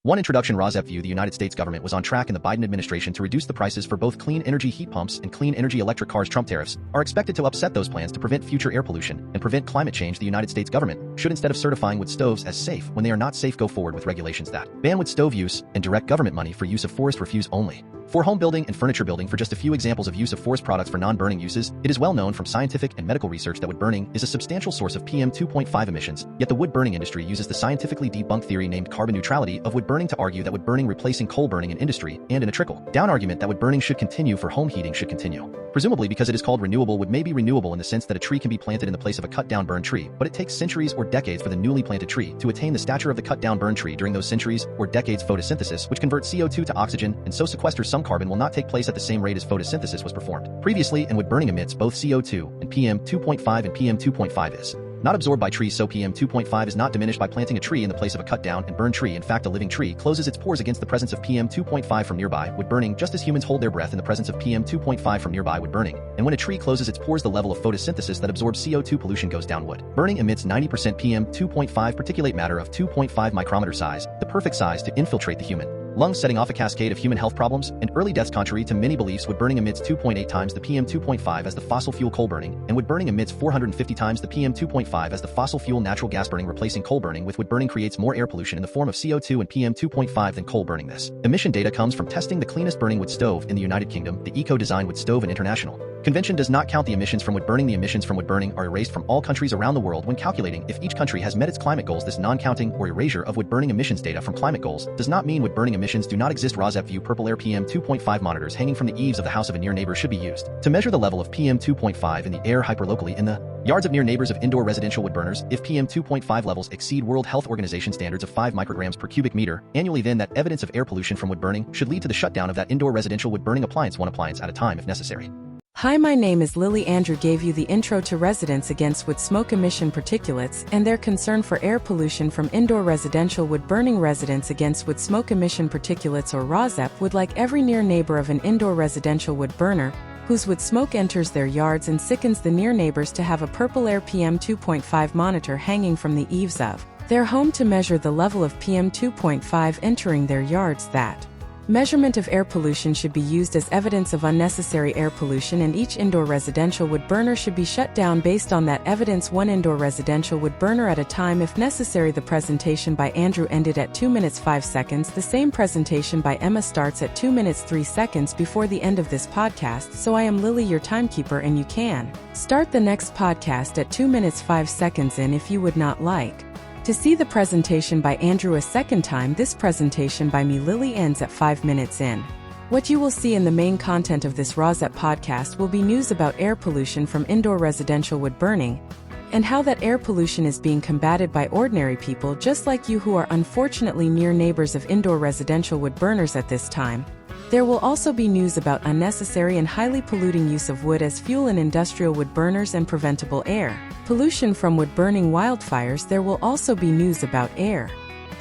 1. Introduction. RAWSEP view. The United States government was on track in the Biden administration to reduce the prices for both clean energy heat pumps and clean energy electric cars. Trump tariffs are expected to upset those plans to prevent future air pollution and prevent climate change. The United States government should, instead of certifying wood stoves as safe when they are not safe, go forward with regulations that ban wood stove use and direct government money for use of forest refuse only. For home building and furniture building. For just a few examples of use of forest products for non-burning uses, it is well known from scientific and medical research that wood burning is a substantial source of PM 2.5 emissions, yet the wood burning industry uses the scientifically debunked theory named carbon neutrality of wood burning to argue that wood burning replacing coal burning in industry, and in a trickle-down argument that wood burning should continue for home heating should continue. Presumably because it is called renewable. Wood may be renewable in the sense that a tree can be planted in the place of a cut-down burned tree, but it takes centuries or decades for the newly planted tree to attain the stature of the cut-down burned tree. During those centuries or decades, photosynthesis, which converts CO2 to oxygen and so sequesters some carbon, will not take place at the same rate as photosynthesis was performed previously, and wood burning emits both CO2 and PM 2.5, and PM 2.5 is not absorbed by trees, so PM 2.5 is not diminished by planting a tree in the place of a cut-down and burned tree. In fact, a living tree closes its pores against the presence of PM 2.5 from nearby wood burning, just as humans hold their breath in the presence of PM 2.5 from nearby wood burning. And when a tree closes its pores, the level of photosynthesis that absorbs CO2 pollution goes down. Wood burning emits 90% PM 2.5 particulate matter of 2.5 micrometer size, the perfect size to infiltrate the human lungs, setting off a cascade of human health problems and early deaths. Contrary to many beliefs, wood burning emits 2.8 times the PM 2.5 as the fossil fuel coal burning, and wood burning emits 450 times the PM 2.5 as the fossil fuel natural gas burning. Replacing coal burning with wood burning creates more air pollution in the form of CO2 and PM 2.5 than coal burning. This emission data comes from testing the cleanest burning wood stove in the United Kingdom, the Eco-Design Wood Stove, and International Convention does not count the emissions from wood burning. The emissions from wood burning are erased from all countries around the world when calculating if each country has met its climate goals. This non-counting or erasure of wood burning emissions data from climate goals does not mean wood burning emissions do not exist. RAWSEP view. Purple air. PM 2.5 monitors hanging from the eaves of the house of a near neighbor should be used to measure the level of PM 2.5 in the air hyperlocally in the yards of near neighbors of indoor residential wood burners. If PM 2.5 levels exceed World Health Organization standards of 5 micrograms per cubic meter annually, then that evidence of air pollution from wood burning should lead to the shutdown of that indoor residential wood burning appliance, one appliance at a time if necessary. Hi, my name is Lily. Andrew gave you the intro to Residents Against Wood Smoke Emission Particulates and their concern for air pollution from indoor residential wood burning. Residents Against Wood Smoke Emission Particulates, or RAWSEP, would like every near neighbor of an indoor residential wood burner whose wood smoke enters their yards and sickens the near neighbors to have a purple air PM 2.5 monitor hanging from the eaves of their home to measure the level of PM 2.5 entering their yards. That measurement of air pollution should be used as evidence of unnecessary air pollution, and each indoor residential wood burner should be shut down based on that evidence, one indoor residential wood burner at a time if necessary. The presentation by Andrew ended at 2 minutes 5 seconds. The same presentation by Emma starts at 2 minutes 3 seconds before the end of this podcast. So I am Lily, your timekeeper, and you can start the next podcast at 2 minutes 5 seconds in if you would not like to see the presentation by Andrew a second time. This presentation by me, Lily, ends at 5 minutes in. What you will see in the main content of this RAWSEP podcast will be news about air pollution from indoor residential wood burning and how that air pollution is being combated by ordinary people just like you who are unfortunately near neighbors of indoor residential wood burners at this time. There will also be news about unnecessary and highly polluting use of wood as fuel in industrial wood burners and preventable air pollution from wood burning wildfires. There will also be news about air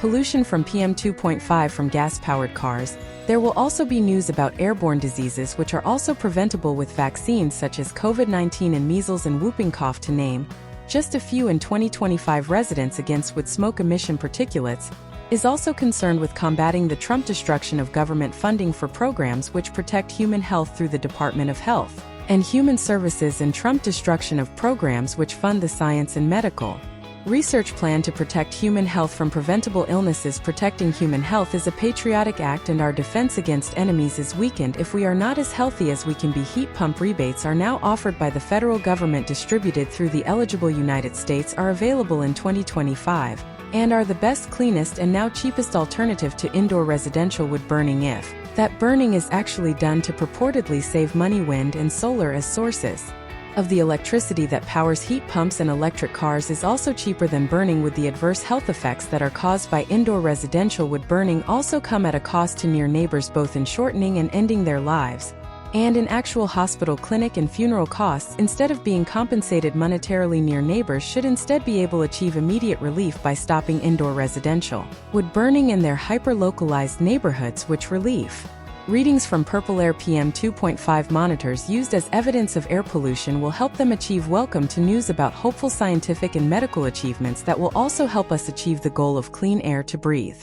pollution from PM 2.5 from gas-powered cars. There will also be news about airborne diseases which are also preventable with vaccines such as COVID-19 and measles and whooping cough, to name just a few. In 2025, Residents Against Wood Smoke Emission Particulates is also concerned with combating the Trump destruction of government funding for programs which protect human health through the Department of Health and Human Services, and Trump destruction of programs which fund the science and medical research plan to protect human health from preventable illnesses. Protecting human health is a patriotic act, and our defense against enemies is weakened if we are not as healthy as we can be. Heat pump rebates are now offered by the federal government, distributed through the eligible United States, are available in 2025, and are the best, cleanest, and now cheapest alternative to indoor residential wood burning if that burning is actually done to purportedly save money. Wind and solar as sources of the electricity that powers heat pumps and electric cars is also cheaper than burning wood. The adverse health effects that are caused by indoor residential wood burning also come at a cost to near neighbors, both in shortening and ending their lives, and in actual hospital, clinic, and funeral costs. Instead of being compensated monetarily, near neighbors should instead be able to achieve immediate relief by stopping indoor residential wood burning in their hyper-localized neighborhoods, which relief readings from purple air PM 2.5 monitors used as evidence of air pollution will help them achieve. Welcome to news about hopeful scientific and medical achievements that will also help us achieve the goal of clean air to breathe.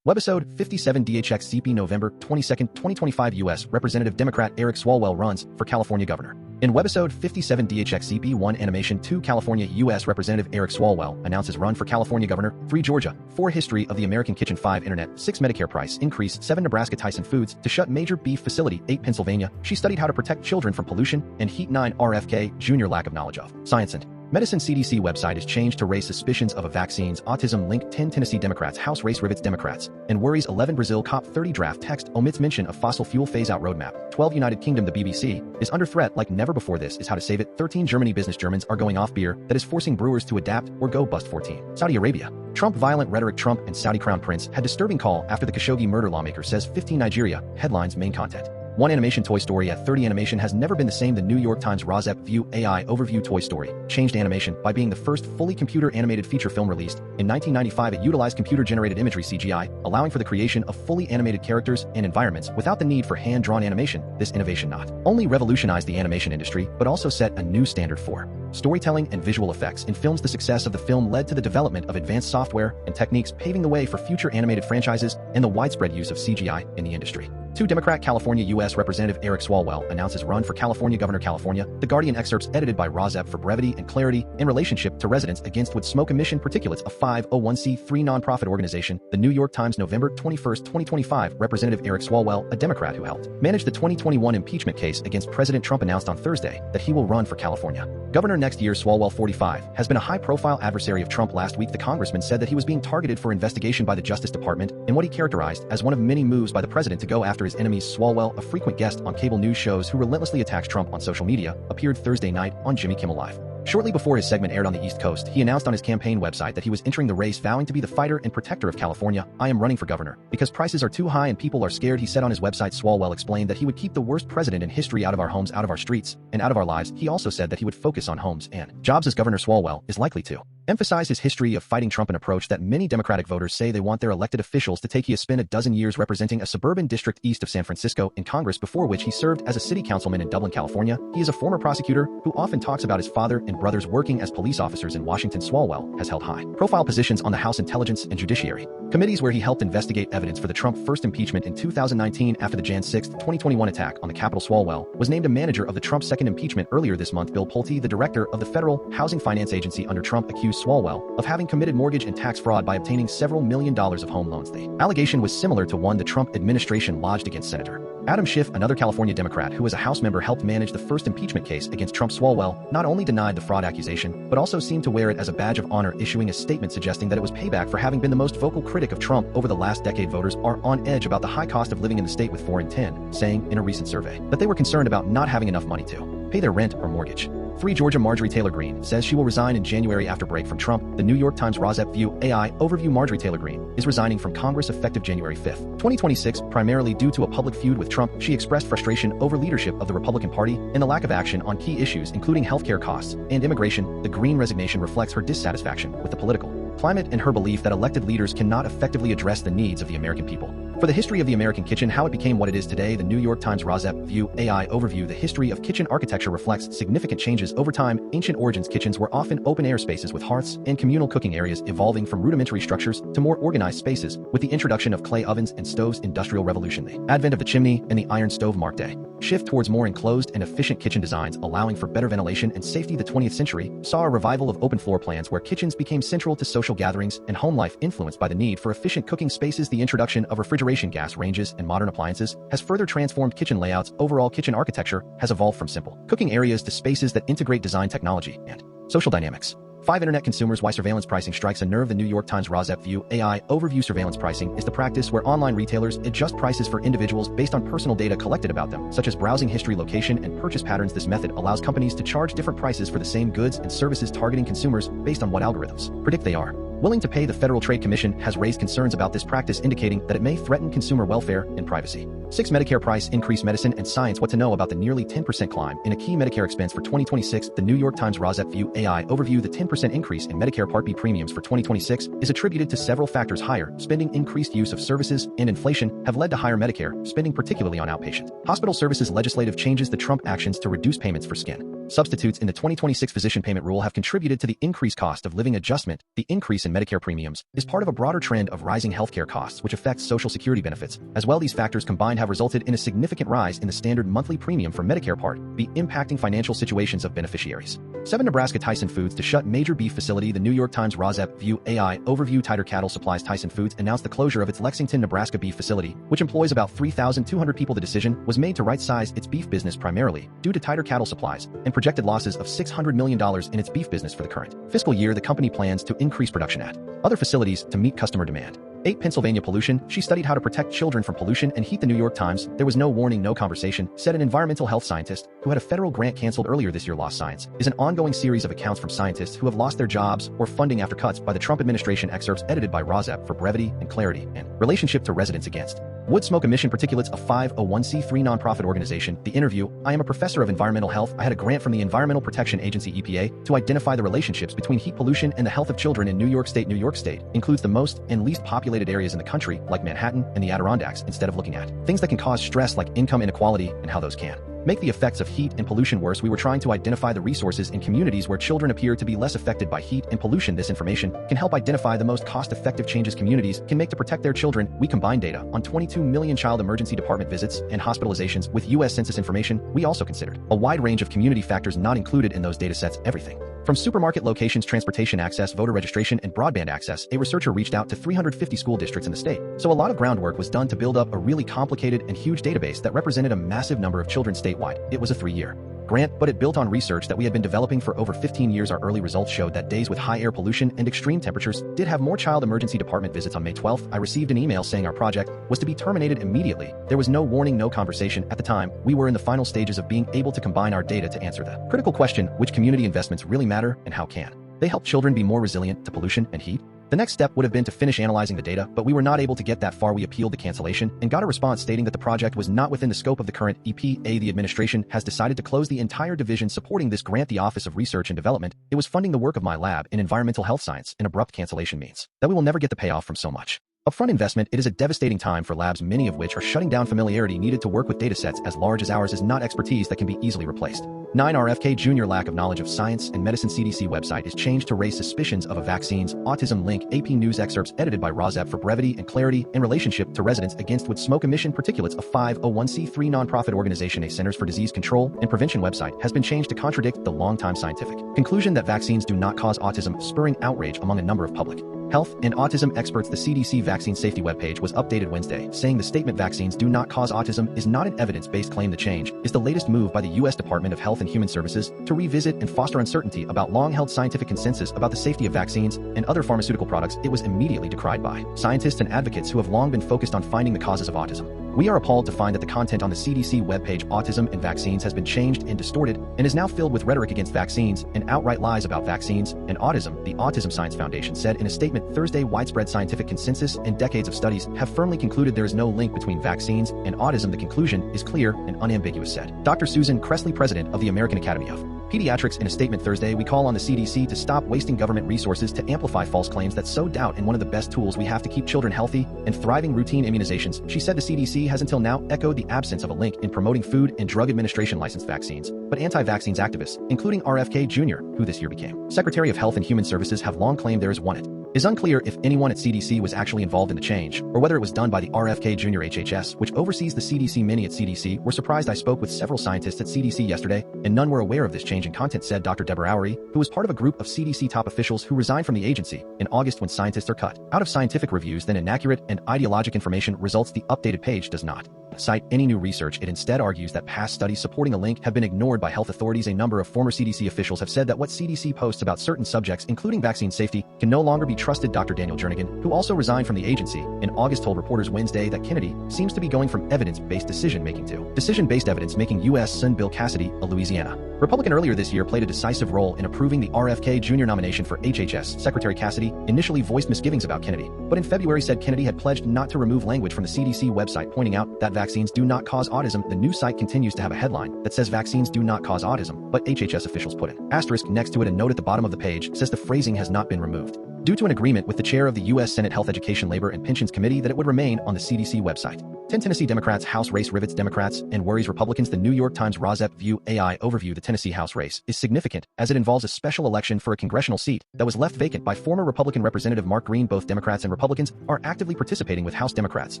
Webisode 57DHXZP November 22, 2025 U.S. Representative Democrat Eric Swalwell runs for California Governor. In Webisode 57DHXZP 1 Animation 2 California U.S. Representative Eric Swalwell announces run for California Governor, 3 Georgia, 4 History of the American Kitchen 5 Internet, 6 Medicare Price Increase, 7 Nebraska Tyson Foods to shut major beef facility, 8 Pennsylvania, she studied how to protect children from pollution, and Heat 9 RFK, Jr. lack of knowledge of science and medicine. CDC website is changed to raise suspicions of a vaccines autism link. 10 Tennessee Democrats House race rivets Democrats and worries. 11 Brazil COP30 draft text omits mention of fossil fuel phase-out roadmap. 12 United Kingdom the BBC is under threat like never before. This is how to save it. 13 Germany business Germans are going off beer that is forcing brewers to adapt or go bust. 14 Saudi Arabia Trump violent rhetoric. Trump and Saudi crown prince had disturbing call after the Khashoggi murder. Lawmaker says. 15 Nigeria headlines main content. 1 Animation Toy Story at 30 Animation has never been the same. The New York Times RAWSEP View AI Overview. Toy Story changed animation by being the first fully computer-animated feature film released. In 1995 it utilized computer-generated imagery CGI, allowing for the creation of fully animated characters and environments without the need for hand-drawn animation. This innovation not only revolutionized the animation industry, but also set a new standard for storytelling and visual effects in films. The success of the film led to the development of advanced software and techniques, paving the way for future animated franchises and the widespread use of CGI in the industry. 2 Democrat California U.S. Representative Eric Swalwell announces run for California Governor. California. The Guardian excerpts edited by RAWSEP for brevity and clarity in relationship to residents against wood smoke emission particulates. A 501c3 nonprofit organization. The New York Times November 21, 2025. Representative Eric Swalwell, a Democrat who helped manage the 2021 impeachment case against President Trump, announced on Thursday that he will run for California Governor next year. Swalwell, 45, has been a high-profile adversary of Trump. Last week the congressman said that he was being targeted for investigation by the Justice Department in what he characterized as one of many moves by the president to go after his enemies. Swalwell, a frequent guest on cable news shows who relentlessly attacks Trump on social media, appeared Thursday night on Jimmy Kimmel Live. Shortly before his segment aired on the East Coast, he announced on his campaign website that he was entering the race, vowing to be the fighter and protector of California. I am running for governor because prices are too high and people are scared, he said on his website. Swalwell explained that he would keep the worst president in history out of our homes, out of our streets, and out of our lives. He also said that he would focus on homes and jobs as governor. Swalwell is likely to emphasize his history of fighting Trump, an approach that many Democratic voters say they want their elected officials to take. He has spent a dozen years representing a suburban district east of San Francisco in Congress, before which he served as a city councilman in Dublin, California. He is a former prosecutor who often talks about his father and brothers working as police officers in Washington. Swalwell has held high-profile positions on the House Intelligence and Judiciary Committees, where he helped investigate evidence for the Trump first impeachment in 2019 after the Jan 6, 2021 attack on the Capitol. Swalwell was named a manager of the Trump second impeachment earlier this month. Bill Pulte, the director of the Federal Housing Finance Agency under Trump, accused Swalwell of having committed mortgage and tax fraud by obtaining several $1 million of home loans. The allegation was similar to one the Trump administration lodged against Senator Adam Schiff, another California Democrat who as a House member helped manage the first impeachment case against Trump. Swalwell not only denied the fraud accusation, but also seemed to wear it as a badge of honor, issuing a statement suggesting that it was payback for having been the most vocal critic of Trump over the last decade. Voters are on edge about the high cost of living in the state, with 4 in 10 saying in a recent survey that they were concerned about not having enough money to pay their rent or mortgage. 3 Georgia Marjorie Taylor Greene says she will resign in January after break from Trump. The New York Times RAWSEP View AI Overview. Marjorie Taylor Greene is resigning from Congress effective January 5, 2026, primarily due to a public feud with Trump. She expressed frustration over leadership of the Republican Party and the lack of action on key issues including healthcare costs and immigration. The Greene resignation reflects her dissatisfaction with the political climate and her belief that elected leaders cannot effectively address the needs of the American people. For the history of the American kitchen, how it became what it is today, the New York Times RAWSEP View AI Overview. The history of kitchen architecture reflects significant changes over time. Ancient origins: kitchens were often open-air spaces with hearths and communal cooking areas, evolving from rudimentary structures to more organized spaces with the introduction of clay ovens and stoves. Industrial Revolution. The advent of the chimney and the iron stove marked a shift towards more enclosed and efficient kitchen designs, allowing for better ventilation and safety. The 20th century saw a revival of open floor plans where kitchens became central to social gatherings and home life, influenced by the need for efficient cooking spaces. The introduction of refrigeration, gas ranges, and modern appliances has further transformed kitchen layouts. Overall, kitchen architecture has evolved from simple cooking areas to spaces that integrate design, technology, and social dynamics. 5 Internet consumers: why surveillance pricing strikes a nerve. The New York Times RAWSEP View AI Overview. Surveillance pricing is the practice where online retailers adjust prices for individuals based on personal data collected about them, such as browsing history, location, and purchase patterns. This method allows companies to charge different prices for the same goods and services, targeting consumers based on what algorithms predict they are willing to pay. The Federal Trade Commission has raised concerns about this practice, indicating that it may threaten consumer welfare and privacy. 6 Medicare price increase. Medicine and science: what to know about the nearly 10% climb in a key Medicare expense for 2026. The New York Times RAWSEP View AI Overview. The 10% increase in Medicare Part B premiums for 2026 is attributed to several factors. Higher spending, increased use of services, and inflation have led to higher Medicare spending, particularly on outpatient hospital services. Legislative changes: the Trump actions to reduce payments for skin Substitutes in the 2026 physician payment rule have contributed to the increased cost of living adjustment. The increase in Medicare premiums is part of a broader trend of rising healthcare costs, which affects Social Security benefits. As well, these factors combined have resulted in a significant rise in the standard monthly premium for Medicare Part B, impacting financial situations of beneficiaries. 7 Nebraska Tyson Foods to shut major beef facility. The New York Times RAWSEP View AI overview. Tighter cattle supplies. Tyson Foods announced the closure of its Lexington, Nebraska beef facility, which employs about 3,200 people. The decision was made to right-size its beef business primarily due to tighter cattle supplies and projected losses of $600 million in its beef business for the current fiscal year. The company plans to increase production at other facilities to meet customer demand. 8 Pennsylvania pollution. She studied how to protect children from pollution and heat. The New York Times. There was no warning, no conversation, said an environmental health scientist who had a federal grant canceled earlier this year. Lost Science is an ongoing series of accounts from scientists who have lost their jobs or funding after cuts by the Trump administration. Excerpts edited by RAWSEP for brevity and clarity. And relationship to residents against wood smoke emission particulates, a 501c3 nonprofit organization. The interview. I am a professor of environmental health. I had a grant from the Environmental Protection Agency EPA to identify the relationships between heat pollution and the health of children in New York State. New York State includes the most and least populated areas in the country, like Manhattan and the Adirondacks, instead of looking at things that can cause stress like income inequality and how those can make the effects of heat and pollution worse. We were trying to identify the resources in communities where children appear to be less affected by heat and pollution. This information can help identify the most cost-effective changes communities can make to protect their children. We combine data on 22 million child emergency department visits and hospitalizations with U.S. Census information. We also considered a wide range of community factors not included in those datasets. Everything from supermarket locations, transportation access, voter registration, and broadband access. A researcher reached out to 350 school districts in the state, so a lot of groundwork was done to build up a really complicated and huge database that represented a massive number of children statewide. It was a 3-year grant, but it built on research that we had been developing for over 15 years. Our early results showed that days with high air pollution and extreme temperatures did have more child emergency department visits. On May 12th, I received an email saying our project was to be terminated immediately. There was no warning, no conversation. At the time, we were in the final stages of being able to combine our data to answer the critical question, which community investments really matter and how can they help children be more resilient to pollution and heat? The next step would have been to finish analyzing the data, but we were not able to get that far. We appealed the cancellation and got a response stating that the project was not within the scope of the current EPA. The administration has decided to close the entire division supporting this grant. The Office of Research and Development, it was funding the work of my lab in environmental health science. An abrupt cancellation means that we will never get the payoff from so much upfront investment. It is a devastating time for labs, many of which are shutting down. Familiarity needed to work with datasets as large as ours is not expertise that can be easily replaced. 9 RFK Jr. Lack of knowledge of science and medicine. CDC website is changed to raise suspicions of a vaccines autism link. AP News. Excerpts edited by RAWSEP for brevity and clarity. In relationship to residents against wood smoke emission particulates, a 501c3 nonprofit organization. A Centers for Disease Control and Prevention website has been changed to contradict the longtime scientific conclusion that vaccines do not cause autism, spurring outrage among a number of public health and autism experts. The CDC vaccine safety webpage was updated Wednesday, saying the statement vaccines do not cause autism is not an evidence-based claim. The change is the latest move by the U.S. Department of Health and Human Services to revisit and foster uncertainty about long-held scientific consensus about the safety of vaccines and other pharmaceutical products. It was immediately decried by scientists and advocates who have long been focused on finding the causes of autism. We are appalled to find that the content on the CDC webpage, autism and vaccines, has been changed and distorted and is now filled with rhetoric against vaccines and outright lies about vaccines and autism. The Autism Science Foundation said in a statement Thursday, widespread scientific consensus and decades of studies have firmly concluded there is no link between vaccines and autism. The conclusion is clear and unambiguous, said Dr. Susan Cressley, president of the American Academy of Pediatrics. In a statement Thursday, we call on the CDC to stop wasting government resources to amplify false claims that sow doubt in one of the best tools we have to keep children healthy and thriving: routine immunizations. She said the CDC has until now echoed the absence of a link in promoting Food and Drug Administration licensed vaccines, but anti-vaccines activists, including RFK Jr., who this year became Secretary of Health and Human Services, have long claimed there is one. It is unclear if anyone at CDC was actually involved in the change, or whether it was done by the RFK Jr. HHS, which oversees the CDC. Many at CDC were surprised. I spoke with several scientists at CDC yesterday, and none were aware of this change in content, said Dr. Deborah Oury, who was part of a group of CDC top officials who resigned from the agency in August when scientists are cut out of scientific reviews. Then inaccurate and ideologic information results. The updated page does not cite any new research. It instead argues that past studies supporting a link have been ignored by health authorities. A number of former CDC officials have said that what CDC posts about certain subjects, including vaccine safety, can no longer be trusted. Dr. Daniel Jernigan, who also resigned from the agency in August, told reporters Wednesday that Kennedy seems to be going from evidence-based decision-making to decision-based evidence-making. U.S. Sen. Bill Cassidy, a Louisiana Republican, earlier this year played a decisive role in approving the RFK Jr. nomination for HHS. Secretary Cassidy initially voiced misgivings about Kennedy, but in February said Kennedy had pledged not to remove language from the CDC website, pointing out that vaccines do not cause autism. The new site continues to have a headline that says vaccines do not cause autism, but HHS officials put an asterisk next to it. A note at the bottom of the page says the phrasing has not been removed. due to an agreement with the chair of the U.S. Senate Health, Education, Labor, and Pensions Committee that it would remain on the CDC website. 10 Tennessee Democrats House race rivets Democrats and worries Republicans. The New York Times RAWSEP View AI overview. The Tennessee House race is significant as it involves a special election for a congressional seat that was left vacant by former Republican Representative Mark Greene. Both Democrats and Republicans are actively participating, with House Democrats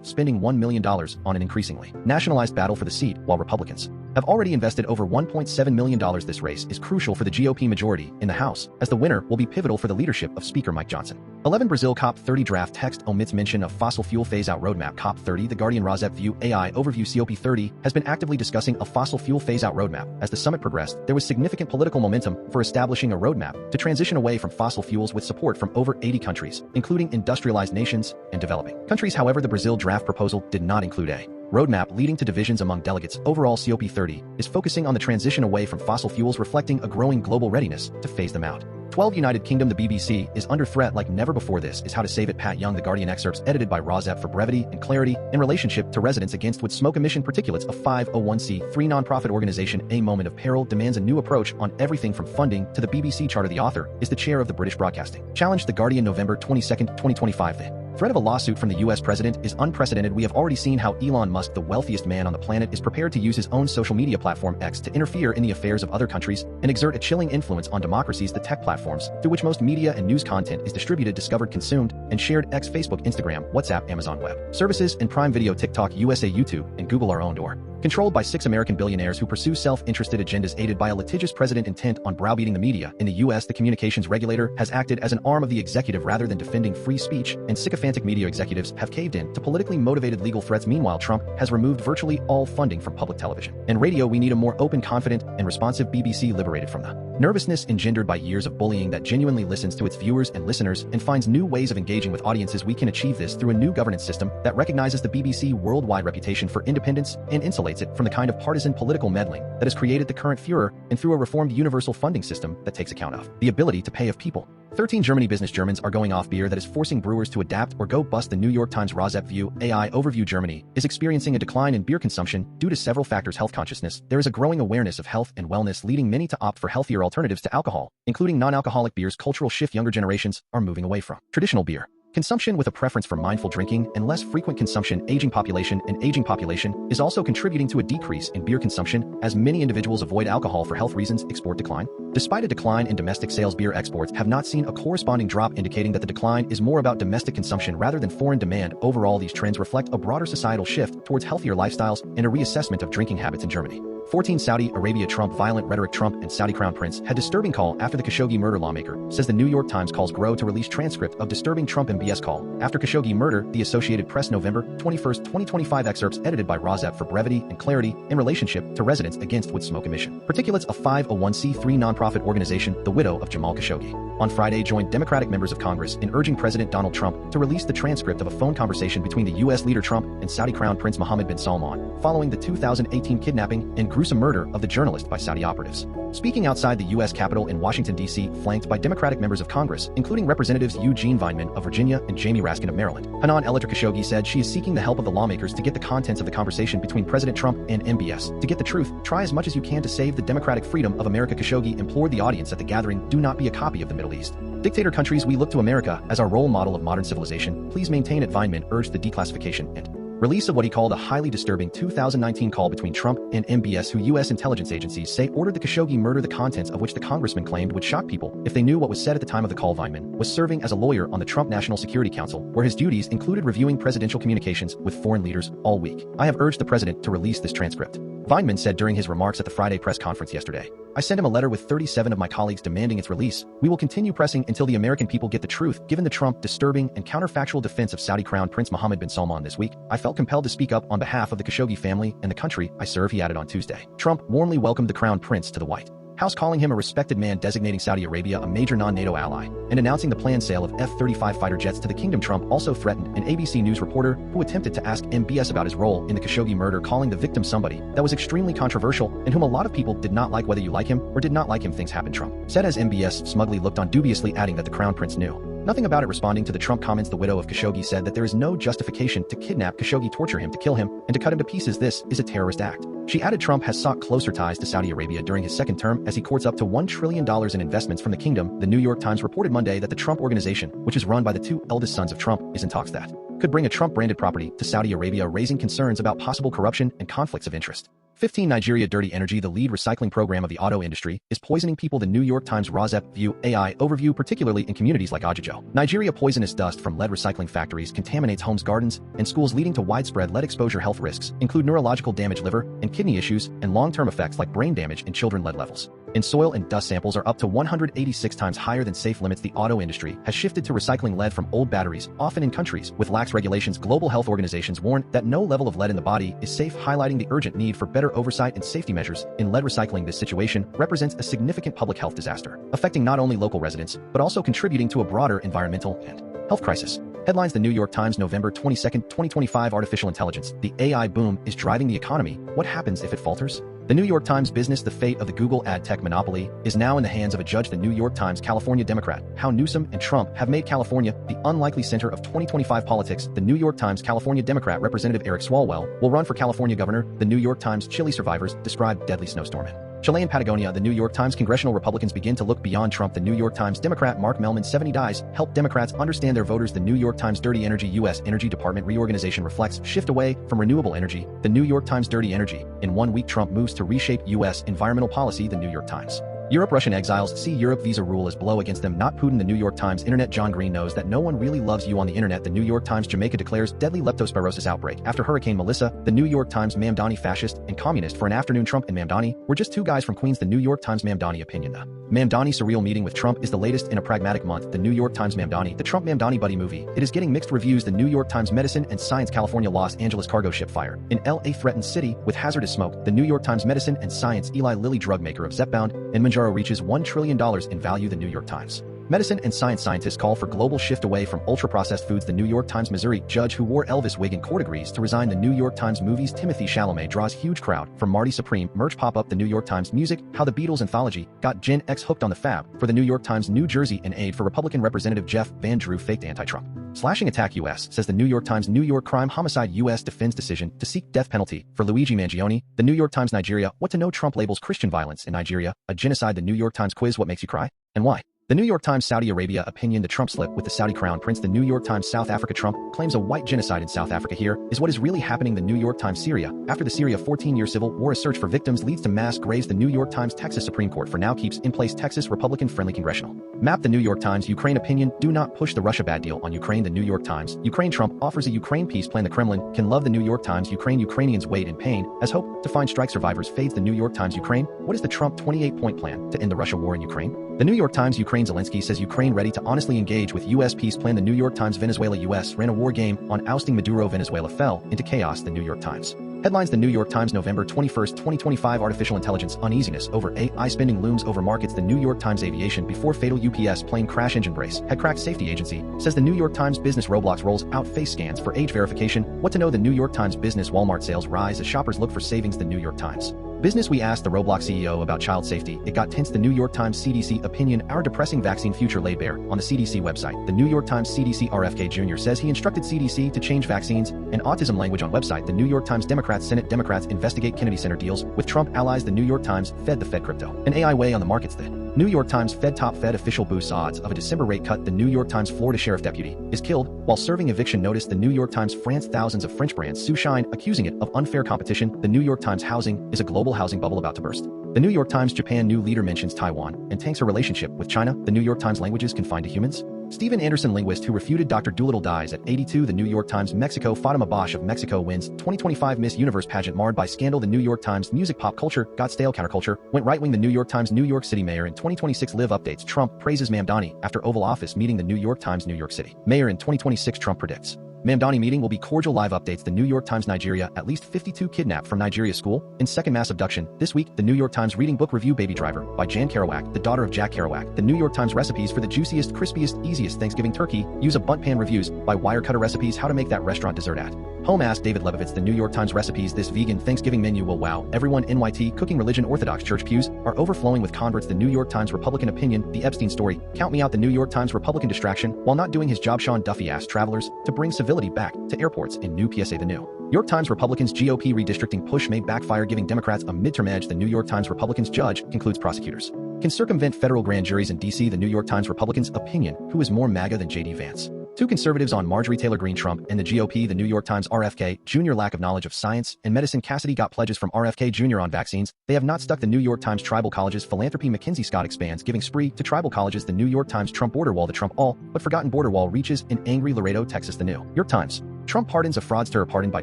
spending $1 million on an increasingly nationalized battle for the seat, while Republicans have already invested over $1.7 million. This race is crucial for the GOP majority in the House, as the winner will be pivotal for the leadership of Speaker Mike Johnson. 11 Brazil COP30 draft text omits mention of fossil fuel phase-out roadmap. COP30. The Guardian RAWSEP View AI overview. COP30 has been actively discussing a fossil fuel phase-out roadmap. As the summit progressed, there was significant political momentum for establishing a roadmap to transition away from fossil fuels, with support from over 80 countries, including industrialized nations and developing countries. However, the Brazil draft proposal did not include a roadmap, leading to divisions among delegates. Overall, COP30 is focusing on the transition away from fossil fuels, reflecting a growing global readiness to phase them out. 12 United Kingdom. The BBC is under threat like never before. This is how to save it. Pat Young. The Guardian excerpts edited by RAWSEP for brevity and clarity in relationship to residents against wood smoke emission particulates. A 501c3 nonprofit organization, A Moment of Peril, demands a new approach on everything from funding to the BBC charter. The author is the chair of the British Broadcasting Challenge. The Guardian, November 22, 2025. The threat of a lawsuit from the U.S. president is unprecedented. We have already seen how Elon Musk, the wealthiest man on the planet, is prepared to use his own social media platform X to interfere in the affairs of other countries and exert a chilling influence on democracies. The tech platforms through which most media and news content is distributed, discovered, consumed, and shared. X, Facebook, Instagram, WhatsApp, Amazon Web Services, and Prime Video, TikTok, USA, YouTube, and Google are owned or controlled by 6 American billionaires who pursue self-interested agendas aided by a litigious president intent on browbeating the media. In the U.S., the communications regulator has acted as an arm of the executive rather than defending free speech, and sycophantic media executives have caved in to politically motivated legal threats. Meanwhile, Trump has removed virtually all funding from public television and radio. We need a more open, confident, and responsive BBC, liberated from the nervousness engendered by years of bullying, that genuinely listens to its viewers and listeners and finds new ways of engaging with audiences. We can achieve this through a new governance system that recognizes the BBC worldwide reputation for independence and insulates it from the kind of partisan political meddling that has created the current furor, and through a reformed universal funding system that takes account of the ability to pay of people. 13 Germany. Business. Germans are going off beer that is forcing brewers to adapt or go bust. The New York Times RAWSEP View AI overview. Germany is experiencing a decline in beer consumption due to several factors. Health consciousness. There is a growing awareness of health and wellness, leading many to opt for healthier alternatives to alcohol, including non-alcoholic beers. Cultural shift. Younger generations are moving away from traditional beer consumption with a preference for mindful drinking and less frequent consumption. Aging population. An aging population is also contributing to a decrease in beer consumption as many individuals avoid alcohol for health reasons. Export decline. Despite a decline in domestic sales, beer exports have not seen a corresponding drop, indicating that the decline is more about domestic consumption rather than foreign demand. Overall, these trends reflect a broader societal shift towards healthier lifestyles and a reassessment of drinking habits in Germany. 14 Saudi Arabia. Trump. Violent rhetoric. Trump and Saudi Crown Prince had disturbing call after the Khashoggi murder. Lawmaker says the New York Times calls Grow to release transcript of disturbing Trump MBS call after Khashoggi murder. The Associated Press, November 21, 2025. Excerpts edited by RAWSEP for brevity and clarity in relationship to residents against wood smoke emission particulates. A 501c3 nonprofit organization, the widow of Jamal Khashoggi, on Friday joined Democratic members of Congress in urging President Donald Trump to release the transcript of a phone conversation between the U.S. leader Trump and Saudi Crown Prince Mohammed bin Salman following the 2018 kidnapping and gruesome murder of the journalist by Saudi operatives. Speaking outside the U.S. Capitol in Washington, D.C., flanked by Democratic members of Congress, including Representatives Eugene Weinman of Virginia and Jamie Raskin of Maryland, Hanan El-Eldar Khashoggi said she is seeking the help of the lawmakers to get the contents of the conversation between President Trump and MBS. To get the truth, try as much as you can to save the democratic freedom of America. Khashoggi implored the audience at the gathering, do not be a copy of the Middle East dictator countries. We look to America as our role model of modern civilization. Please maintain it. Weinman urged the declassification and release of what he called a highly disturbing 2019 call between Trump and MBS, who U.S. intelligence agencies say ordered the Khashoggi murder, the contents of which the congressman claimed would shock people if they knew what was said at the time of the call. Weinman was serving as a lawyer on the Trump National Security Council, where his duties included reviewing presidential communications with foreign leaders all week. I have urged the president to release this transcript, Weinman said during his remarks at the Friday press conference yesterday. I sent him a letter with 37 of my colleagues demanding its release. We will continue pressing until the American people get the truth. Given the Trump disturbing and counterfactual defense of Saudi Crown Prince Mohammed bin Salman this week, I felt compelled to speak up on behalf of the Khashoggi family and the country I serve, he added on Tuesday. Trump warmly welcomed the Crown Prince to the White House, calling him a respected man, designating Saudi Arabia a major non-NATO ally, and announcing the planned sale of F-35 fighter jets to the kingdom. Trump also threatened an ABC News reporter who attempted to ask MBS about his role in the Khashoggi murder, calling the victim somebody that was extremely controversial and whom a lot of people did not like. Whether you like him or did not like him, things happened, Trump said as MBS smugly looked on dubiously, adding that the Crown Prince knew nothing about it. Responding to the Trump comments, the widow of Khashoggi said that there is no justification to kidnap Khashoggi, torture him, to kill him, and to cut him to pieces. This is a terrorist act. She added Trump has sought closer ties to Saudi Arabia during his second term as he courts up to $1 trillion in investments from the kingdom. The New York Times reported Monday that the Trump Organization, which is run by the two eldest sons of Trump, is in talks that could bring a Trump-branded property to Saudi Arabia, raising concerns about possible corruption and conflicts of interest. 15 Nigeria Dirty Energy, the lead recycling program of the auto industry, is poisoning people. The New York Times RAWSEP view AI overview, particularly in communities like Ajajo, Nigeria. Poisonous dust from lead recycling factories contaminates homes, gardens, and schools, leading to widespread lead exposure. Health risks include neurological damage, liver and kidney issues, and long-term effects like brain damage in children. Lead levels in soil and dust samples are up to 186 times higher than safe limits. The auto industry has shifted to recycling lead from old batteries, often in countries with lax regulations. Global health organizations warn that no level of lead in the body is safe, highlighting the urgent need for better oversight and safety measures in lead recycling. This situation represents a significant public health disaster, affecting not only local residents, but also contributing to a broader environmental and health crisis. Headlines: The New York Times, November 22, 2025. Artificial intelligence. The AI boom is driving the economy. What happens if it falters? The New York Times business. The fate of the Google ad tech monopoly is now in the hands of a judge. The New York Times, California Democrat. How Newsom and Trump have made California the unlikely center of 2025 politics. The New York Times, California Democrat Representative Eric Swalwell will run for California governor. The New York Times, Chile survivors describe deadly snowstorm in Chilean Patagonia. The New York Times, congressional Republicans begin to look beyond Trump. The New York Times, Democrat Mark Mellman, 70 dies, help Democrats understand their voters. The New York Times, Dirty Energy. U.S. Energy Department reorganization reflects shift away from renewable energy. The New York Times, Dirty Energy. In 1 week, Trump moves to reshape U.S. environmental policy. The New York Times. Europe, Russian exiles see Europe visa rule as blow against them, not Putin. The New York Times, Internet. John Greene knows that no one really loves you on the internet. The New York Times, Jamaica declares deadly leptospirosis outbreak after Hurricane Melissa. The New York Times, Mamdani fascist and communist. For an afternoon, Trump and Mamdani were just two guys from Queens. The New York Times, Mamdani opinion. The Mamdani surreal meeting with Trump is the latest in a pragmatic month. The New York Times, Mamdani, the Trump-Mamdani buddy movie. It is getting mixed reviews. The New York Times, Medicine and Science. California, Los Angeles cargo ship fire in LA threatens city with hazardous smoke. The New York Times, Medicine and Science. Eli Lilly, drug maker of Zepbound and Mounjaro, reaches $1 trillion in value. The New York Times. Medicine and Science scientists call for global shift away from ultra-processed foods. The New York Times, Missouri judge who wore Elvis wig in court agrees to resign. The New York Times, movies. Timothée Chalamet draws huge crowd from Marty Supreme. Merch pop-up. The New York Times, music. How the Beatles anthology got Gen X hooked on the fab. For the New York Times, New Jersey, an aide for Republican Representative Jeff Van Drew faked anti-Trump slashing attack. U.S. says. The New York Times, New York crime homicide. U.S. defends decision to seek death penalty for Luigi Mangione. The New York Times, Nigeria, what to know. Trump labels Christian violence in Nigeria a genocide. The New York Times quiz. What makes you cry and why? The New York Times, Saudi Arabia opinion. The Trump slip with the Saudi crown prince. The New York Times, South Africa. Trump claims a white genocide in South Africa. Here is what is really happening. The New York Times, Syria. After the Syria 14-year civil war, a search for victims leads to mass graves. The New York Times, Texas Supreme Court for now keeps in place Texas Republican-friendly congressional map. The New York Times, Ukraine opinion. Do not push the Russia bad deal on Ukraine. The New York Times, Ukraine. Trump offers a Ukraine peace plan. The Kremlin can love. The New York Times, Ukraine. Ukrainians wait in pain as hope to find strike survivors fades. The New York Times, Ukraine. What is the Trump 28-point plan to end the Russia war in Ukraine? The New York Times, Ukraine. Zelensky says Ukraine ready to honestly engage with U.S. peace plan. The New York Times, Venezuela. U.S. ran a war game on ousting Maduro. Venezuela fell into chaos. The New York Times. Headlines: The New York Times, November 21, 2025. Artificial intelligence uneasiness over AI spending looms over markets. The New York Times, aviation before fatal UPS plane crash engine brace had cracked. Safety agency says. The New York Times business. Roblox rolls out face scans for age verification. What to know. The New York Times business. Walmart sales rise as shoppers look for savings. The New York Times business. We asked the Roblox CEO about child safety. It got tense. The New York Times CDC opinion. Our depressing vaccine future laid bare on the CDC website. The New York Times CDC RFK Jr. says he instructed CDC to change vaccines and autism language on website. The New York Times Democrats Senate Democrats investigate Kennedy Center deals with Trump allies. The New York Times Fed. The Fed crypto an AI way on the markets. The New York Times Fed top Fed official boosts odds of a December rate cut. The New York Times Florida sheriff deputy is killed while serving eviction notice. The New York Times France thousands of French brands sue Shine accusing it of unfair competition. The New York Times housing is a global housing bubble about to burst. The New York Times Japan new leader mentions Taiwan and tanks her relationship with China. The New York Times languages confined to humans. Stephen Anderson linguist who refuted Dr. Doolittle dies at 82. The New York Times Mexico Fatima Bosch of Mexico wins 2025 Miss Universe pageant marred by scandal. The New York Times music pop culture got stale counterculture went right-wing. The New York Times New York City mayor in 2026 live updates. Trump praises Mamdani after Oval Office meeting. The New York Times New York City mayor in 2026 Trump predicts Mamdani meeting will be cordial. Live updates. The New York Times Nigeria at least 52 kidnapped from Nigeria school in second mass abduction this week. The New York Times reading book review Baby Driver by Jan Kerouac, the daughter of Jack Kerouac. The New York Times recipes for the juiciest, crispiest, easiest Thanksgiving turkey. Use a bunt pan reviews by Wirecutter recipes. How to make that restaurant dessert at home. Ask David Lebovitz. The New York Times recipes. This vegan Thanksgiving menu will wow everyone. NYT cooking religion. Orthodox church pews are overflowing with converts. The New York Times Republican opinion. The Epstein story. Count me out. The New York Times Republican distraction while not doing his job. Sean Duffy asked travelers to bring civility back to airports in new PSA. The New York Times Republicans GOP redistricting push may backfire, giving Democrats a midterm edge. The New York Times Republicans judge concludes prosecutors can circumvent federal grand juries in D.C. The New York Times Republicans opinion, who is more MAGA than J.D. Vance? Two conservatives on Marjorie Taylor Greene Trump and the GOP. The New York Times RFK Jr. lack of knowledge of science and medicine. Cassidy got pledges from RFK Jr. on vaccines. They have not stuck. The New York Times tribal colleges philanthropy. Mackenzie Scott expands giving spree to tribal colleges. The New York Times Trump border wall. The Trump all but forgotten border wall reaches in angry Laredo, Texas. The New York Times Trump pardons a fraudster. Pardoned by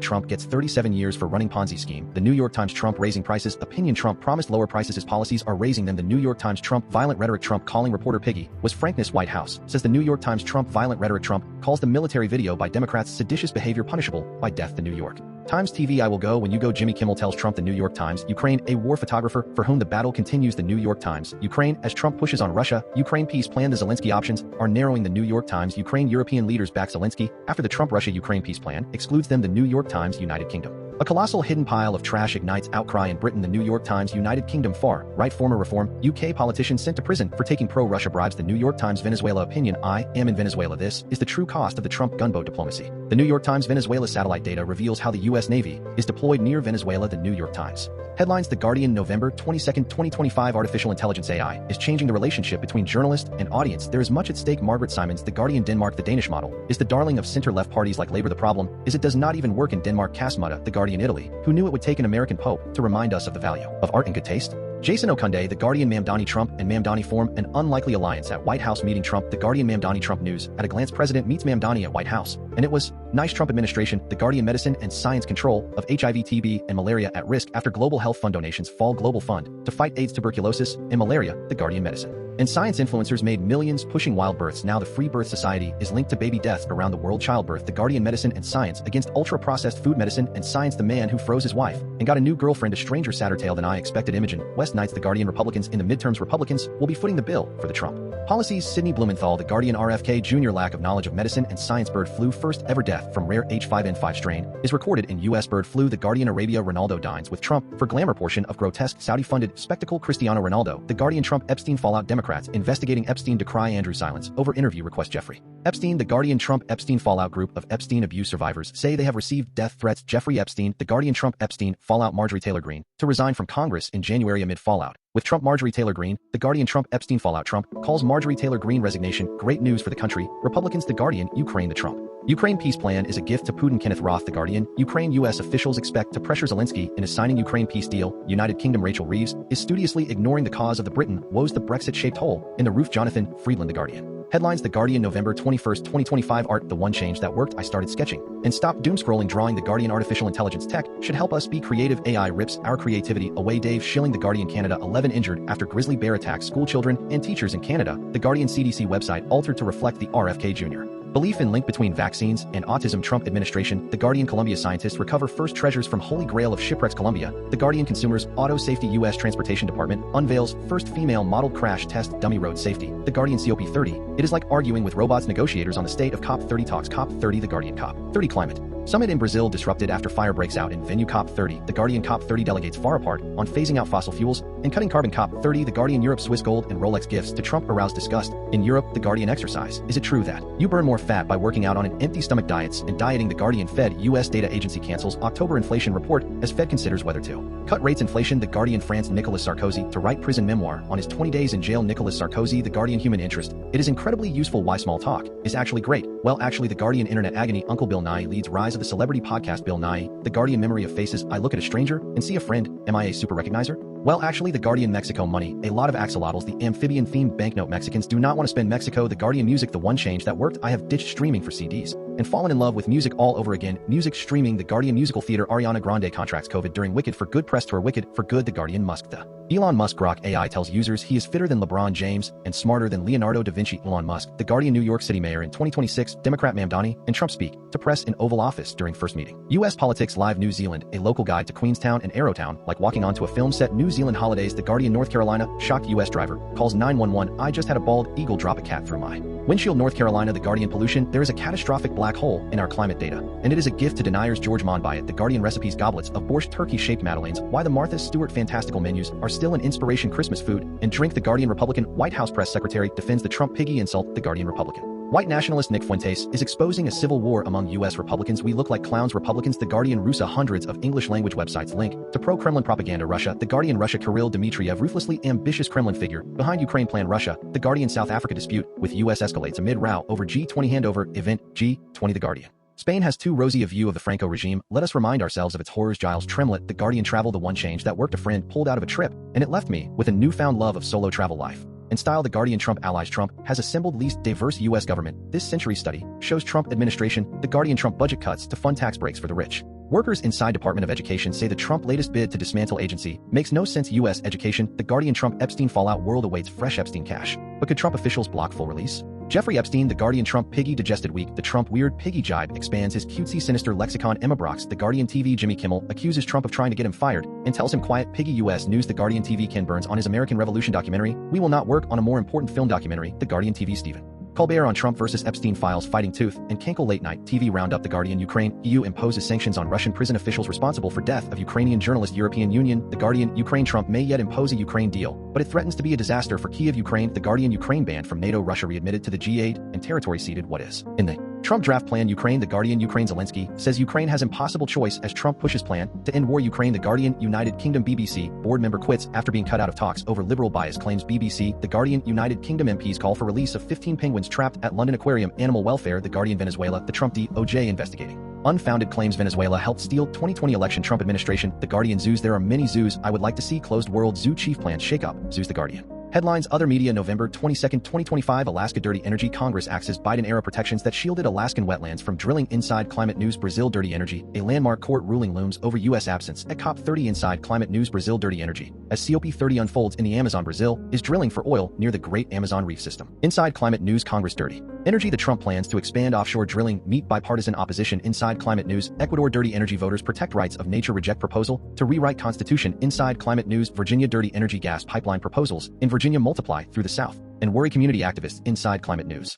Trump gets 37 years for running Ponzi scheme. The New York Times Trump raising prices. Opinion. Trump promised lower prices. His policies are raising them. The New York Times Trump violent rhetoric. Trump calling reporter piggy was frankness. White House says the New York Times Trump violent rhetoric. Trump calls the military video by Democrats seditious behavior punishable by death. The New York Times TV I will go when you go. Jimmy Kimmel tells Trump. The New York Times Ukraine a war photographer for whom the battle continues. The New York Times Ukraine as Trump pushes on Russia. Ukraine peace plan. The Zelensky options are narrowing. The New York Times Ukraine European leaders back Zelensky after the Trump Russia Ukraine peace plan excludes them. The New York Times United Kingdom a colossal hidden pile of trash ignites outcry in Britain. The New York Times United Kingdom far-right former reform UK politician sent to prison for taking pro-Russia bribes. The New York Times Venezuela opinion I am in Venezuela. This is the true cost of the Trump gunboat diplomacy. The New York Times Venezuela satellite data reveals how the U.S. Navy is deployed near Venezuela. The New York Times headlines The Guardian November 22, 2025 Artificial intelligence AI is changing the relationship between journalist and audience. There is much at stake. Margaret Simons The Guardian Denmark the Danish model is the darling of center-left parties like Labour. The problem is it does not even work in Denmark. Cass Mutta The Guardian Italy who knew it would take an American pope to remind us of the value of art and good taste. Jason Okunde The Guardian Mamdani Trump and Mamdani form an unlikely alliance at White House meeting. Trump The Guardian Mamdani Trump news at a glance. President meets Mamdani at White House and it was nice. Trump administration The Guardian medicine and science control of HIV TB and malaria at risk after global health fund donations fall. Global fund to fight AIDS tuberculosis and malaria. The Guardian medicine and science influencers made millions pushing wild births. Now the Free Birth Society is linked to baby deaths around the world. Childbirth The Guardian medicine and science against ultra-processed food. Medicine and science The man who froze his wife and got a new girlfriend a stranger sadder tale than I expected. Imogen West Nights The Guardian Republicans in the midterms. Republicans will be footing the bill for the Trump policies. Sidney Blumenthal The Guardian RFK Jr. lack of knowledge of medicine and science. Bird flu first ever death from rare H5N5 strain is recorded in U.S. bird flu. The Guardian Arabia Ronaldo dines with Trump for glamour portion of grotesque Saudi-funded spectacle. Cristiano Ronaldo The Guardian Trump Epstein fallout. Democrats investigating Epstein decry Andrew silence over interview request. Jeffrey Epstein The Guardian Trump Epstein fallout. Group of Epstein abuse survivors say they have received death threats. Jeffrey Epstein The Guardian Trump Epstein fallout. Marjorie Taylor Greene to resign from Congress in January amid fallout with Trump. Marjorie Taylor Greene The Guardian Trump Epstein fallout. Trump calls Marjorie Taylor Greene resignation great news for the country. Republicans The Guardian Ukraine The Trump Ukraine peace plan is a gift to Putin. Kenneth Roth The Guardian Ukraine U.S. officials expect to pressure Zelensky into signing Ukraine peace deal. United Kingdom Rachel Reeves is studiously ignoring the cause of the Britain woes. The Brexit-shaped hole in the roof. Jonathan Friedland The Guardian headlines The Guardian November 21, 2025 art the one change that worked I started sketching and stopped doom scrolling. Drawing The Guardian artificial intelligence tech should help us be creative. AI rips our creativity away. Dave Schilling The Guardian Canada 11 injured after grizzly bear attacks school children and teachers in Canada. The Guardian CDC website altered to reflect the RFK Jr. belief in link between vaccines and autism. Trump administration The Guardian Columbia scientists recover first treasures from Holy Grail of shipwrecks. Columbia The Guardian Consumers Auto Safety U.S. Transportation Department unveils first female model crash test dummy. Road safety The Guardian COP30 it is like arguing with robots. Negotiators on the state of COP30 talks. COP30 The Guardian COP30 climate summit in Brazil disrupted after fire breaks out in venue. COP30 The Guardian COP30 delegates far apart on phasing out fossil fuels and cutting carbon. COP30 The Guardian Europe Swiss gold and Rolex gifts to Trump arouse disgust in Europe. The Guardian exercise is it true that you burn more fat by working out on an empty stomach? Diets and dieting. The Guardian Fed U.S. data agency cancels October inflation report as Fed considers whether to cut rates. Inflation The Guardian France Nicolas Sarkozy to write prison memoir on his 20 days in jail. Nicolas Sarkozy The Guardian Human interest it is incredibly useful. Why small talk is actually great. Well actually. The Guardian Internet agony Uncle Bill Nye leads rise of the celebrity podcast. Bill Nye The Guardian memory of faces I look at a stranger and see a friend. Am I a super recognizer? Well actually. The Guardian Mexico money a lot of axolotls. The amphibian themed banknote Mexicans do not want to spend. Mexico The Guardian music the one change that worked I have ditched streaming for CDs and fallen in love with music all over again. Music streaming The Guardian musical theater Ariana Grande contracts COVID during Wicked for Good press tour. Wicked for Good The Guardian Musk The Elon Musk Grok AI tells users he is fitter than LeBron James and smarter than Leonardo da Vinci. Elon Musk The Guardian New York City mayor in 2026 Democrat Mamdani and Trump speak to press in Oval Office during first meeting. U.S. Politics Live New Zealand a local guide to Queenstown and Arrowtown like walking onto a film set. New Zealand holidays The Guardian North Carolina shocked U.S. driver calls 911 I just had a bald eagle drop a cat through my windshield. North Carolina The Guardian pollution there is a catastrophic black hole in our climate data and it is a gift to deniers. George Monbiot The Guardian recipes goblets of borscht turkey-shaped madeleines why the Martha Stewart fantastical menus are still an inspiration. Christmas food and drink. The Guardian Republican White House press secretary defends the Trump piggy insult. The Guardian Republican White nationalist Nick Fuentes is exposing a civil war among U.S. Republicans. We look like clowns. Republicans. The Guardian. Russia. Hundreds of English-language websites link to pro-Kremlin propaganda. Russia. The Guardian. Russia. Kirill Dmitriev, ruthlessly ambitious Kremlin figure behind Ukraine plan. Russia. The Guardian. South Africa dispute with U.S. escalates amid row over G20 handover event. G20. The Guardian. Spain has too rosy a view of the Franco regime. Let us remind ourselves of its horrors. Giles Tremlett. The Guardian. Travel. The one change that worked. A friend pulled out of a trip, and it left me with a newfound love of solo travel life. In style, The Guardian. Trump allies. Trump has assembled least diverse U.S. government this century. Study shows Trump administration. The Guardian. Trump budget cuts to fund tax breaks for the rich. Workers inside Department of Education say the Trump latest bid to dismantle agency makes no sense. U.S. education. The Guardian. Trump Epstein fallout. World awaits fresh Epstein cash. But could Trump officials block full release? Jeffrey Epstein. The Guardian. Trump piggy digested week. The Trump weird piggy jibe expands his cutesy sinister lexicon. Emma Brox. The Guardian TV. Jimmy Kimmel accuses Trump of trying to get him fired and tells him quiet piggy. U.S. News. The Guardian TV. Ken Burns on his American Revolution documentary. We will not work on a more important film documentary. The Guardian TV. Stephen Colbert on Trump versus Epstein files fighting tooth and Kenkel late night TV roundup. The Guardian. Ukraine. EU imposes sanctions on Russian prison officials responsible for death of Ukrainian journalist. European Union. The Guardian. Ukraine. Trump may yet impose a Ukraine deal, but it threatens to be a disaster for Kiev. Ukraine. The Guardian. Ukraine banned from NATO. Russia readmitted to the G8 and territory ceded. What is in the Trump draft plan? Ukraine. The Guardian. Ukraine. Zelensky says Ukraine has impossible choice as Trump pushes plan to end war. Ukraine. The Guardian. United Kingdom. BBC board member quits after being cut out of talks over liberal bias claims. BBC. The Guardian. United Kingdom MPs call for release of 15 penguins trapped at London Aquarium. Animal welfare. The Guardian. Venezuela. The Trump DOJ investigating unfounded claims Venezuela helped steal 2020 election. Trump administration. The Guardian. Zoos. There are many zoos I would like to see closed. World Zoo chief plans shake up. Zoos. The Guardian. Headlines. Other media. November 22, 2025. Alaska dirty energy. Congress axes Biden-era protections that shielded Alaskan wetlands from drilling. Inside Climate News. Brazil dirty energy. A landmark court ruling looms over U.S. absence at COP30. Inside Climate News. Brazil dirty energy. As COP30 unfolds in the Amazon, Brazil is drilling for oil near the Great Amazon Reef System. Inside Climate News. Congress dirty energy. The Trump plans to expand offshore drilling meet bipartisan opposition. Inside Climate News. Ecuador dirty energy. Voters protect rights of nature. Reject proposal to rewrite constitution. Inside Climate News. Virginia dirty energy. Gas pipeline proposals in Virginia multiply through the South and worry community activists. Inside Climate News.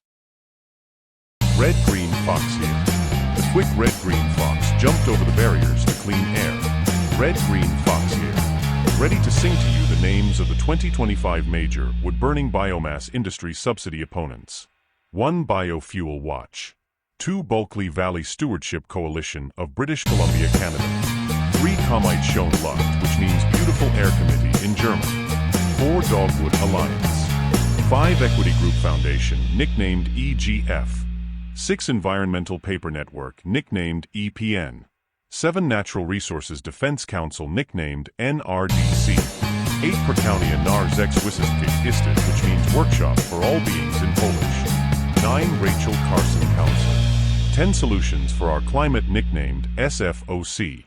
Red Green Fox here. The quick red green fox jumped over the barriers to clean air. Red Green Fox here. Ready to sing to you the names of the 2025 major wood-burning biomass industry subsidy opponents. 1. Biofuel Watch. 2. Bulkley Valley Stewardship Coalition of British Columbia, Canada. 3. Comite Schoen Luft, which means Beautiful Air Committee in German. 4. Dogwood Alliance. 5. Equity Group Foundation, nicknamed EGF. 6. Environmental Paper Network, nicknamed EPN. 7. Natural Resources Defense Council, nicknamed NRDC. 8. Prakaunia Narzek Wissenskip Istet, which means Workshop for All Beings in Polish. 9. Rachel Carson Council. 10. Solutions for Our Climate, nicknamed SFOC.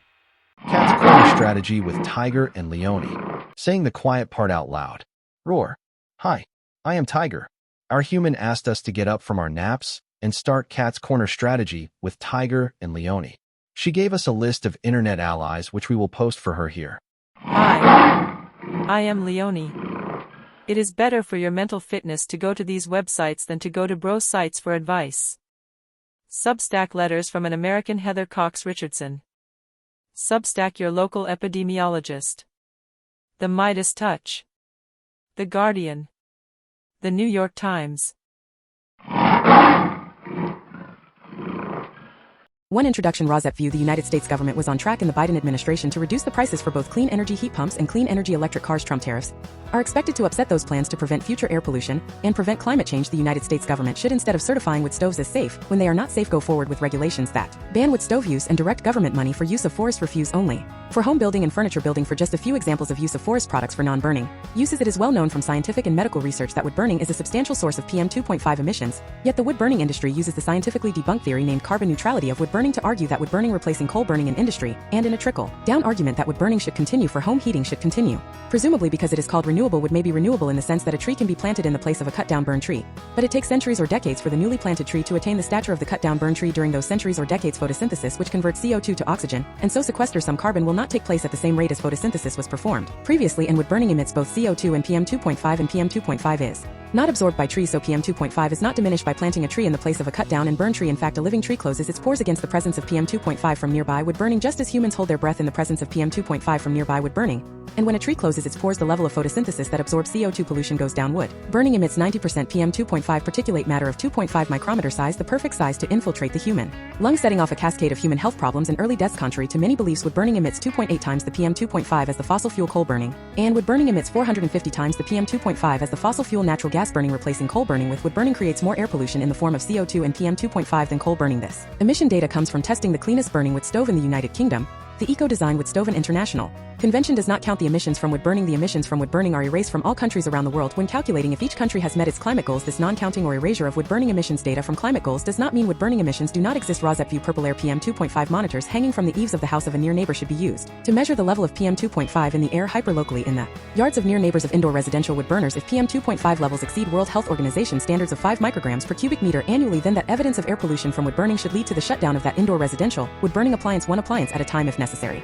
Cat's corner strategy with Tiger and Leone. Saying the quiet part out loud. Roar. Hi, I am Tiger. Our human asked us to get up from our naps and start Cat's Corner strategy with Tiger and Leone. She gave us a list of internet allies which we will post for her here. Hi, I am Leone. It is better for your mental fitness to go to these websites than to go to bro sites for advice. Substack letters from an American Heather Cox Richardson. Substack your local epidemiologist. The Midas Touch. The Guardian. The New York Times. One introduction. RAWSEP view. The United States government was on track in the Biden administration to reduce the prices for both clean energy heat pumps and clean energy electric cars. Trump tariffs are expected to upset those plans to prevent future air pollution and prevent climate change. The United States government should, instead of certifying wood stoves as safe when they are not safe, go forward with regulations that ban wood stove use and direct government money for use of forest refuse only for home building and furniture building. For just a few examples of use of forest products for non-burning uses, it is well known from scientific and medical research that wood burning is a substantial source of PM 2.5 emissions, yet the wood burning industry uses the scientifically debunked theory named carbon neutrality of wood burning to argue that wood burning replacing coal burning in industry, and in a trickle-down argument that wood burning should continue for home heating should continue. Presumably because it is called renewable, wood may be renewable in the sense that a tree can be planted in the place of a cut-down burned tree. But it takes centuries or decades for the newly planted tree to attain the stature of the cut-down burned tree. During those centuries or decades, photosynthesis, which converts CO2 to oxygen, and so sequesters some carbon, will not take place at the same rate as photosynthesis was performed previously, and wood burning emits both CO2 and PM 2.5, and PM 2.5 is not absorbed by trees, so PM 2.5 is not diminished by planting a tree in the place of a cut down and burn tree. In fact, a living tree closes its pores against the presence of PM 2.5 from nearby wood burning, just as humans hold their breath in the presence of PM 2.5 from nearby wood burning. And when a tree closes its pores, the level of photosynthesis that absorbs CO2 pollution goes down. Wood burning emits 90% PM 2.5 particulate matter of 2.5 micrometer size, the perfect size to infiltrate the human lung, setting off a cascade of human health problems and early deaths. Contrary to many beliefs, wood burning emits 2.8 times the PM 2.5 as the fossil fuel coal burning, and wood burning emits 450 times the PM 2.5 as the fossil fuel natural gas burning. Replacing coal burning with wood burning creates more air pollution in the form of CO2 and PM 2.5 than coal burning. This emission data comes from testing the cleanest burning wood stove in the United Kingdom. The Eco-Design Wood Stove International Convention does not count the emissions from wood burning. The emissions from wood burning are erased from all countries around the world when calculating if each country has met its climate goals. This non-counting or erasure of wood burning emissions data from climate goals does not mean wood burning emissions do not exist. RAWSEP View Purple Air PM 2.5 monitors hanging from the eaves of the house of a near neighbor should be used to measure the level of PM 2.5 in the air hyperlocally in the yards of near neighbors of indoor residential wood burners. If PM 2.5 levels exceed World Health Organization standards of 5 micrograms per cubic meter annually, then that evidence of air pollution from wood burning should lead to the shutdown of that indoor residential wood burning appliance, one appliance at a time if necessary.